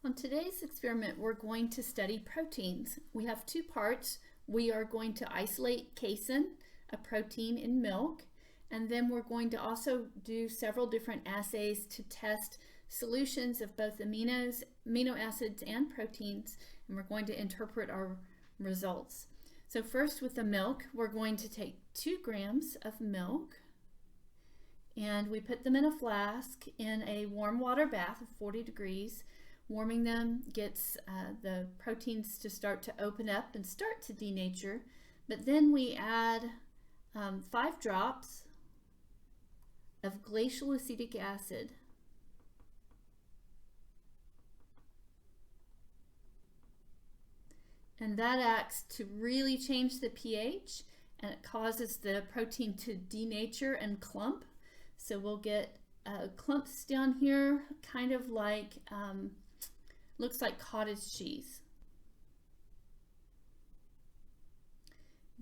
On today's experiment, we're going to study proteins. We have two parts. We are going to isolate casein, a protein in milk, and then we're going to also do several different assays to test solutions of both amino acids and proteins, and we're going to interpret our results. So first, with the milk, we're going to take 2 grams of milk and we put them in a flask in a warm water bath of 40 degrees. Warming them gets the proteins to start to open up and start to denature, but then we add 5 drops of glacial acetic acid. And that acts to really change the pH, and it causes the protein to denature and clump. So we'll get clumps down here, kind of like, looks like cottage cheese.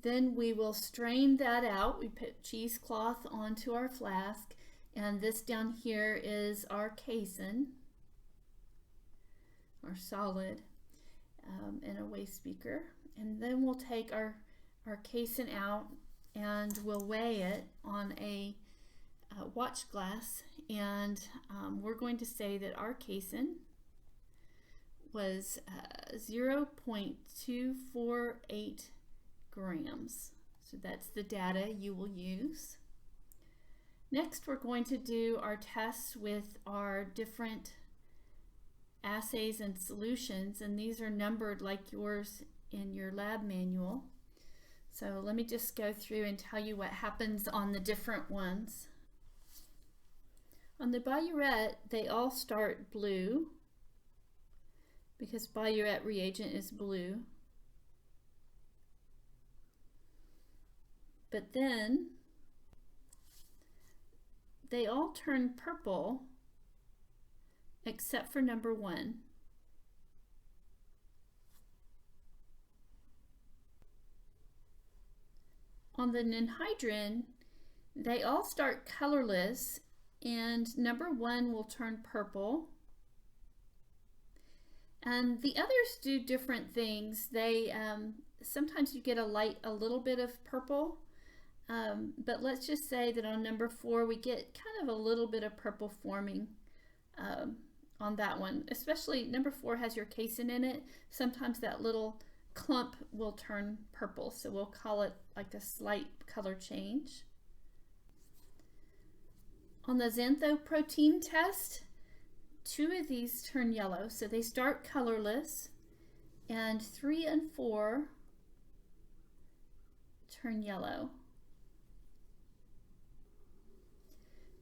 Then we will strain that out. We put cheesecloth onto our flask, and this down here is our casein, our solid, in a waste beaker. And then we'll take our casein out and we'll weigh it on a watch glass, and we're going to say that our casein was 0.248 grams. So that's the data you will use. Next, we're going to do our tests with our different assays and solutions, and these are numbered like yours in your lab manual. So let me just go through and tell you what happens on the different ones. On the Biuret, they all start blue because Biuret reagent is blue. But then they all turn purple except for number 1. On the ninhydrin, they all start colorless, and number 1 will turn purple. And the others do different things. They sometimes you get a little bit of purple, but let's just say that on number 4 we get kind of a little bit of purple forming on that one. Especially number 4 has your casein in it. Sometimes that little clump will turn purple, so we'll call it like a slight color change. On the xanthoprotein test, 2 of these turn yellow, so they start colorless, and 3 and 4 turn yellow.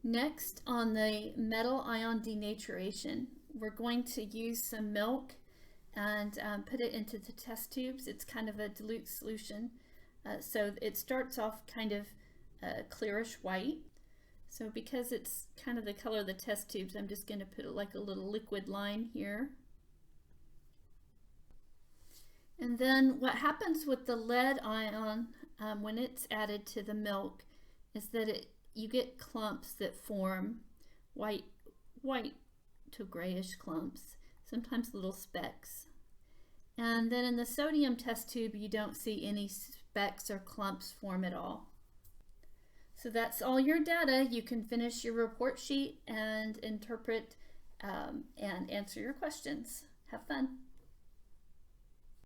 Next, on the metal ion denaturation, we're going to use some milk and put it into the test tubes. It's kind of a dilute solution, so it starts off kind of clearish white. So because it's kind of the color of the test tubes, I'm just going to put like a little liquid line here. And then what happens with the lead ion when it's added to the milk is that you get clumps that form white to grayish clumps, sometimes little specks. And then in the sodium test tube, you don't see any specks or clumps form at all. So that's all your data. You can finish your report sheet and interpret and answer your questions. Have fun.